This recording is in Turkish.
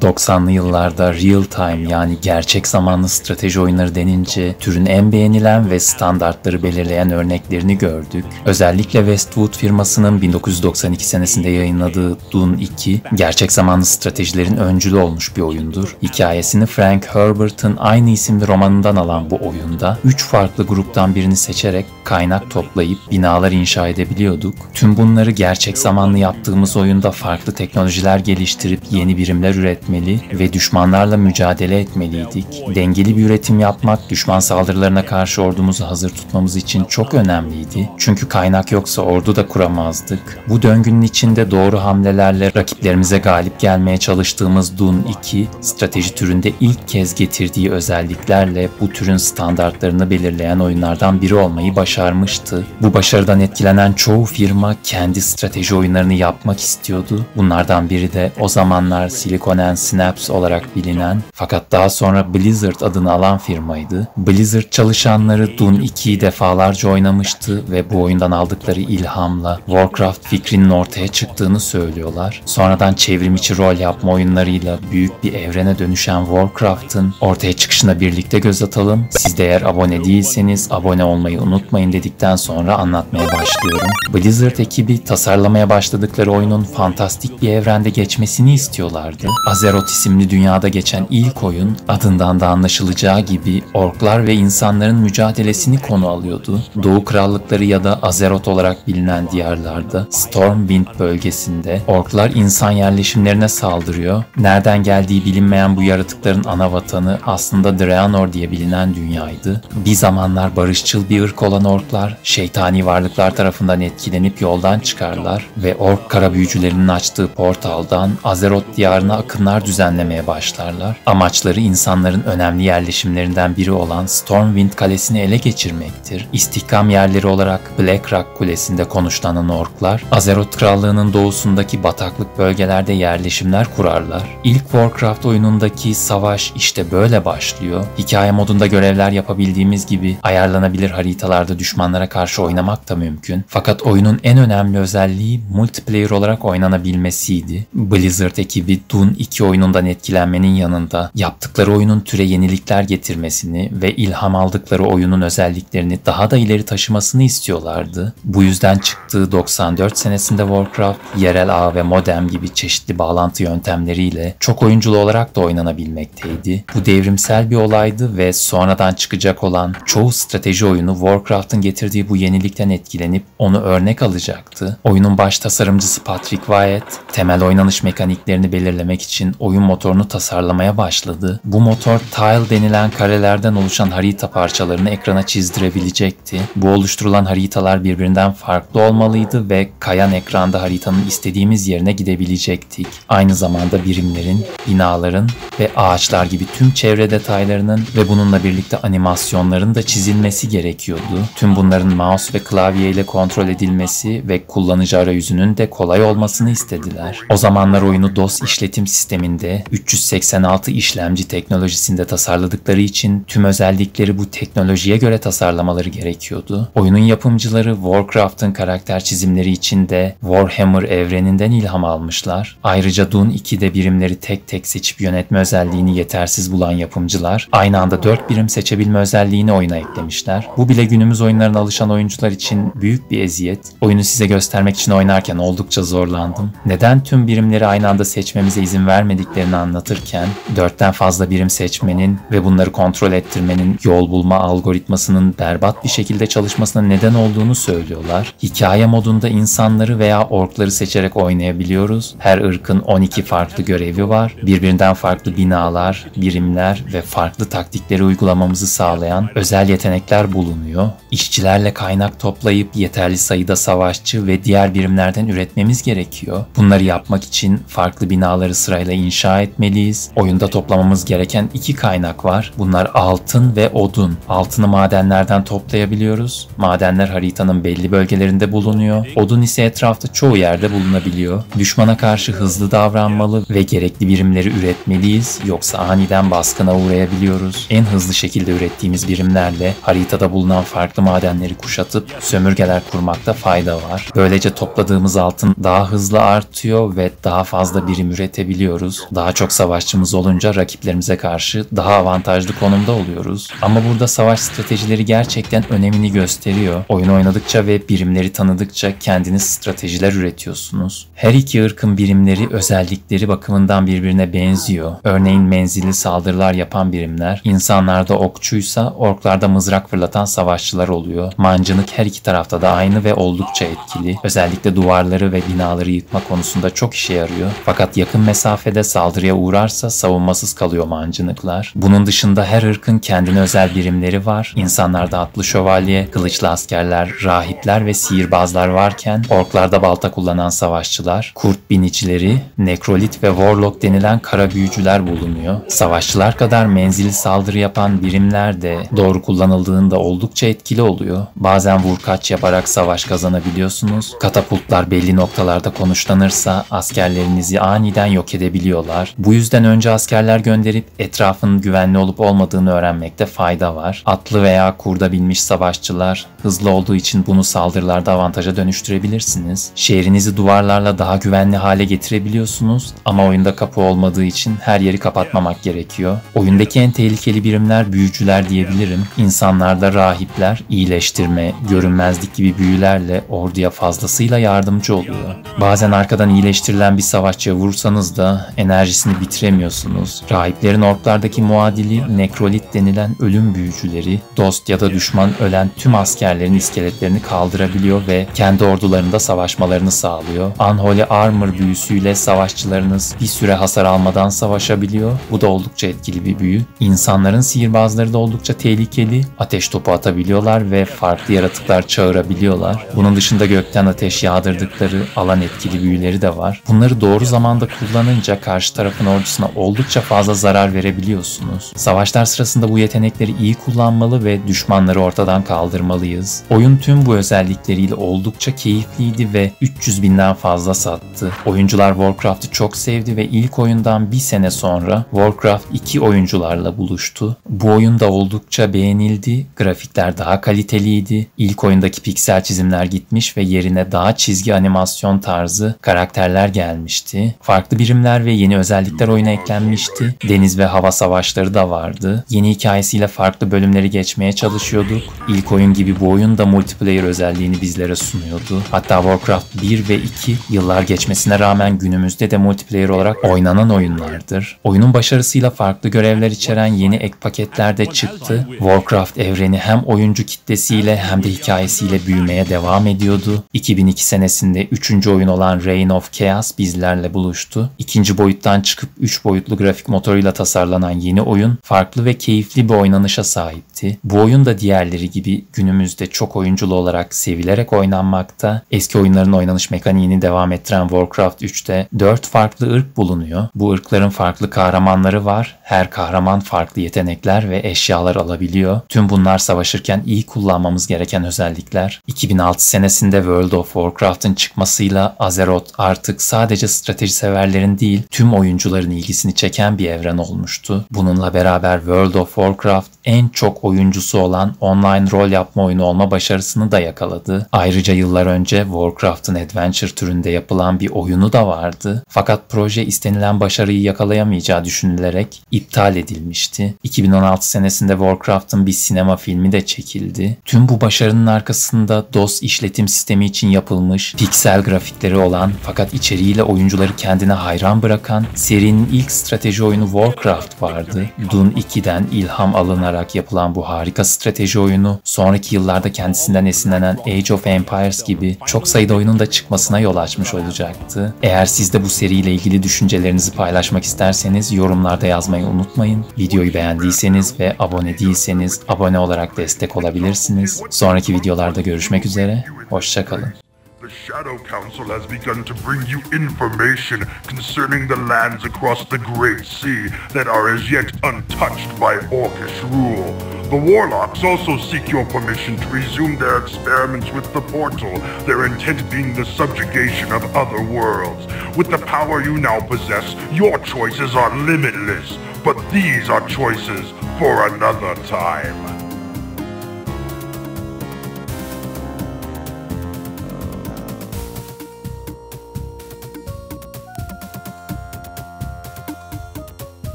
90'lı yıllarda real time yani gerçek zamanlı strateji oyunları denince türün en beğenilen ve standartları belirleyen örneklerini gördük. Özellikle Westwood firmasının 1992 senesinde yayınladığı Dune 2, gerçek zamanlı stratejilerin öncülü olmuş bir oyundur. Hikayesini Frank Herbert'ın aynı isimli romanından alan bu oyunda 3 farklı gruptan birini seçerek kaynak toplayıp binalar inşa edebiliyorduk. Tüm bunları gerçek zamanlı yaptığımız oyunda farklı teknolojiler geliştirip yeni birimler üretmeli ve düşmanlarla mücadele etmeliydik. Dengeli bir üretim yapmak, düşman saldırılarına karşı ordumuzu hazır tutmamız için çok önemliydi. Çünkü kaynak yoksa ordu da kuramazdık. Bu döngünün içinde doğru hamlelerle rakiplerimize galip gelmeye çalıştığımız Dune 2, strateji türünde ilk kez getirdiği özelliklerle bu türün standartlarını belirleyen oyunlardan biri olmayı başarmıştı. Bu başarıdan etkilenen çoğu firma kendi strateji oyunlarını yapmak istiyordu. Bunlardan biri de o zamanlar Silicon and Synapse olarak bilinen fakat daha sonra Blizzard adını alan firmaydı. Blizzard çalışanları Dune 2'yi defalarca oynamıştı ve bu oyundan aldıkları ilhamla Warcraft fikrinin ortaya çıktığını söylüyorlar. Sonradan çevrimiçi rol yapma oyunlarıyla büyük bir evrene dönüşen Warcraft'ın ortaya çıkışına birlikte göz atalım. Siz de eğer abone değilseniz abone olmayı unutmayın dedikten sonra anlatmaya başlıyorum. Blizzard ekibi tasarlamaya başladıkları oyunun fantastik bir evrende geçmesini istiyorlardı. Azeroth isimli dünyada geçen ilk oyun adından da anlaşılacağı gibi orklar ve insanların mücadelesini konu alıyordu. Doğu Krallıkları ya da Azeroth olarak bilinen diyarlarda Stormwind bölgesinde orklar insan yerleşimlerine saldırıyor. Nereden geldiği bilinmeyen bu yaratıkların ana vatanı aslında Draenor diye bilinen dünyaydı. Bir zamanlar barışçıl bir ırk olan orklar şeytani varlıklar tarafından etkilenip yoldan çıkarlar ve ork kara büyücülerinin açtığı portaldan Azeroth diyarına akınlar düzenlemeye başlarlar. Amaçları insanların önemli yerleşimlerinden biri olan Stormwind Kalesi'ni ele geçirmektir. İstihkam yerleri olarak Blackrock Kulesi'nde konuşlanan orklar, Azeroth Krallığı'nın doğusundaki bataklık bölgelerde yerleşimler kurarlar. İlk Warcraft oyunundaki savaş işte böyle başlıyor. Hikaye modunda görevler yapabildiğimiz gibi ayarlanabilir haritalarda düşmanlara karşı oynamak da mümkün. Fakat oyunun en önemli özelliği multiplayer olarak oynanabilmesiydi. Blizzard ekibi Dune 2 oyunundan etkilenmenin yanında yaptıkları oyunun türe yenilikler getirmesini ve ilham aldıkları oyunun özelliklerini daha da ileri taşımasını istiyorlardı. Bu yüzden çıktığı 94 senesinde Warcraft, yerel ağ ve modem gibi çeşitli bağlantı yöntemleriyle çok oyunculu olarak da oynanabilmekteydi. Bu devrimsel bir olaydı ve sonradan çıkacak olan çoğu strateji oyunu Warcraft'ın getirdiği bu yenilikten etkilenip onu örnek alacaktı. Oyunun baş tasarımcısı Patrick Wyatt, temel oynanış mekaniklerini belirlemek için oyun motorunu tasarlamaya başladı. Bu motor tile denilen karelerden oluşan harita parçalarını ekrana çizdirebilecekti. Bu oluşturulan haritalar birbirinden farklı olmalıydı ve kayan ekranda haritanın istediğimiz yerine gidebilecektik. Aynı zamanda birimlerin, binaların ve ağaçlar gibi tüm çevre detaylarının ve bununla birlikte animasyonların da çizilmesi gerekiyordu. Tüm bunların mouse ve klavye ile kontrol edilmesi ve kullanıcı arayüzünün de kolay olmasını istediler. O zamanlar oyunu DOS işletim sisteminde 386 işlemci teknolojisinde tasarladıkları için tüm özellikleri bu teknolojiye göre tasarlamaları gerekiyordu. Oyunun yapımcıları Warcraft'ın karakter çizimleri için de Warhammer evreninden ilham almışlar. Ayrıca Dune 2'de birimleri tek tek seçip yönetme özelliğini yetersiz bulan yapımcılar aynı anda 4 birim seçebilme özelliğini oyuna eklemişler. Bu bile günümüz oyunlarına alışan oyuncular için büyük bir eziyet. Oyunu size göstermek için oynarken oldukça zorlandım. Neden tüm birimleri aynı anda seçmemize izin vermediklerini anlatırken 4'ten fazla birim seçmenin ve bunları kontrol ettirmenin yol bulma algoritmasının berbat bir şekilde çalışmasına neden olduğunu söylüyorlar. Hikaye modunda insanları veya orkları seçerek oynayabiliyoruz. Her ırkın 12 farklı görevi var. Birbirinden farklı binalar, birimler ve farklı taktikleri uygulamamızı sağlayan özel yetenekler bulunuyor. İşçilerle kaynak toplayıp yeterli sayıda savaşçı ve diğer birimlerden üretmemiz gerekiyor. Bunları yapmak için farklı binaları sırayla inşa etmeliyiz. Oyunda toplamamız gereken 2 kaynak var. Bunlar altın ve odun. Altını madenlerden toplayabiliyoruz. Madenler haritanın belli bölgelerinde bulunuyor. Odun ise etrafta çoğu yerde bulunabiliyor. Düşmana karşı hızlı davranmalı ve gerekli birimleri üretmeliyiz. Yoksa aniden baskına uğrayabiliyoruz. En hızlı şekilde ürettiğimiz birimlerle haritada bulunan farklı madenleri kuşatıp sömürgeler kurmakta fayda var. Böylece topladığımız altın daha hızlı artıyor ve daha fazla birim üretebiliyoruz. biliyoruz. Daha çok savaşçımız olunca rakiplerimize karşı daha avantajlı konumda oluyoruz. Ama burada savaş stratejileri gerçekten önemini gösteriyor. Oyun oynadıkça ve birimleri tanıdıkça kendiniz stratejiler üretiyorsunuz. Her iki ırkın birimleri özellikleri bakımından birbirine benziyor. Örneğin menzilli saldırılar yapan birimler, insanlarda okçuysa orklarda mızrak fırlatan savaşçılar oluyor. Mancınık her iki tarafta da aynı ve oldukça etkili. Özellikle duvarları ve binaları yıkma konusunda çok işe yarıyor. Fakat yakın mesafede saldırıya uğrarsa savunmasız kalıyor mancınıklar. Bunun dışında her ırkın kendine özel birimleri var. İnsanlarda atlı şövalye, kılıçlı askerler, rahipler ve sihirbazlar varken orklarda balta kullanan savaşçılar, kurt binicileri, nekrolit ve warlock denilen kara büyücüler bulunuyor. Savaşçılar kadar menzilli saldırı yapan birimler de doğru kullanıldığında oldukça etkili oluyor. Bazen vurkaç yaparak savaş kazanabiliyorsunuz. Katapultlar belli noktalarda konuşlanırsa askerlerinizi aniden yok edebiliyorlar. Bu yüzden önce askerler gönderip etrafın güvenli olup olmadığını öğrenmekte fayda var. Atlı veya kurda binmiş savaşçılar hızlı olduğu için bunu saldırılarda avantaja dönüştürebilirsiniz. Şehrinizi duvarlarla daha güvenli hale getirebiliyorsunuz ama oyunda kapı olmadığı için her yeri kapatmamak gerekiyor. Oyundaki en tehlikeli birimler büyücüler diyebilirim. İnsanlarda rahipler iyileştirme, görünmezlik gibi büyülerle orduya fazlasıyla yardımcı oluyor. Bazen arkadan iyileştirilen bir savaşçıya vursanız da enerjisini bitiremiyorsunuz. Rahiplerin orklardaki muadili nekrolit denilen ölüm büyücüleri, dost ya da düşman ölen tüm askerlerin iskeletlerini kaldırabiliyor ve kendi ordularında savaşmalarını sağlıyor. Unholy Armor büyüsüyle savaşçılarınız bir süre hasar almadan savaşabiliyor. Bu da oldukça etkili bir büyü. İnsanların sihirbazları da oldukça tehlikeli. Ateş topu atabiliyorlar ve farklı yaratıklar çağırabiliyorlar. Bunun dışında gökten ateş yağdırdıkları alan etkili büyüleri de var. Bunları doğru zamanda kullanınca karşı tarafın ordusuna oldukça fazla zarar verebiliyorsunuz. Savaşlar sırasında bu yetenekleri iyi kullanmalı ve düşmanları ortadan kaldırmalıyız. Oyun tüm bu özellikleriyle oldukça keyifliydi ve 300.000'den fazla sattı. Oyuncular Warcraft'ı çok sevdi ve ilk oyundan bir sene sonra Warcraft 2 oyuncularla buluştu. Bu oyun da oldukça beğenildi. Grafikler daha kaliteliydi. İlk oyundaki piksel çizimler gitmiş ve yerine daha çizgi animasyon tarzı karakterler gelmişti. Farklı birimler ve yeni özellikler oyuna eklenmişti. Deniz ve hava savaşları da vardı. Yeni hikayesiyle farklı bölümleri geçmeye çalışıyorduk. İlk oyun gibi bu oyun da multiplayer özelliğini bizlere sunuyordu. Hatta Warcraft 1 ve 2 yıllar geçmesine rağmen günümüzde de multiplayer olarak oynanan oyunlardır. Oyunun başarısıyla farklı görevler içeren yeni ek paketler de çıktı. Warcraft evreni hem oyuncu kitlesiyle hem de hikayesiyle büyümeye devam ediyordu. 2002 senesinde 3. oyun olan Reign of Chaos bizlerle buluştu. 2. boyuttan çıkıp 3 boyutlu grafik motoruyla tasarlanan yeni oyun farklı ve keyifli bir oynanışa sahipti. Bu oyun da diğerleri gibi günümüzde çok oyunculu olarak sevilerek oynanmakta. Eski oyunların oynanış mekaniğini devam ettiren Warcraft 3'te 4 farklı ırk bulunuyor. Bu ırkların farklı kahramanları var. Her kahraman farklı yetenekler ve eşyalar alabiliyor. Tüm bunlar savaşırken iyi kullanmamız gereken özellikler. 2006 senesinde World of Warcraft'ın çıkmasıyla Azeroth artık sadece strateji severlerin değil, tüm oyuncuların ilgisini çeken bir evren olmuştu. Bununla beraber World of Warcraft en çok oyuncusu olan online rol yapma oyunu olma başarısını da yakaladı. Ayrıca yıllar önce Warcraft'ın Adventure türünde yapılan bir oyunu da vardı. Fakat proje istenilen başarıyı yakalayamayacağı düşünülerek iptal edilmişti. 2016 senesinde Warcraft'ın bir sinema filmi de çekildi. Tüm bu başarının arkasında DOS işletim sistemi için yapılmış, piksel grafikleri olan fakat içeriğiyle oyuncuları kendine hayran bırakan serinin ilk strateji oyunu Warcraft vardı. Dune 2'den ilham alınarak yapılan bu harika strateji oyunu sonraki yıllarda kendisinden esinlenen Age of Empires gibi çok sayıda oyunun da çıkmasına yol açmış olacaktı. Eğer siz de bu seriyle ilgili düşüncelerinizi paylaşmak isterseniz yorumlarda yazmayı unutmayın. Videoyu beğendiyseniz ve abone değilseniz abone olarak destek olabilirsiniz. Sonraki videolarda görüşmek üzere. Hoşça kalın. The Shadow Council has begun to bring you information concerning the lands across the Great Sea that are as yet untouched by Orcish rule. The Warlocks also seek your permission to resume their experiments with the portal, their intent being the subjugation of other worlds. With the power you now possess, your choices are limitless, but these are choices for another time.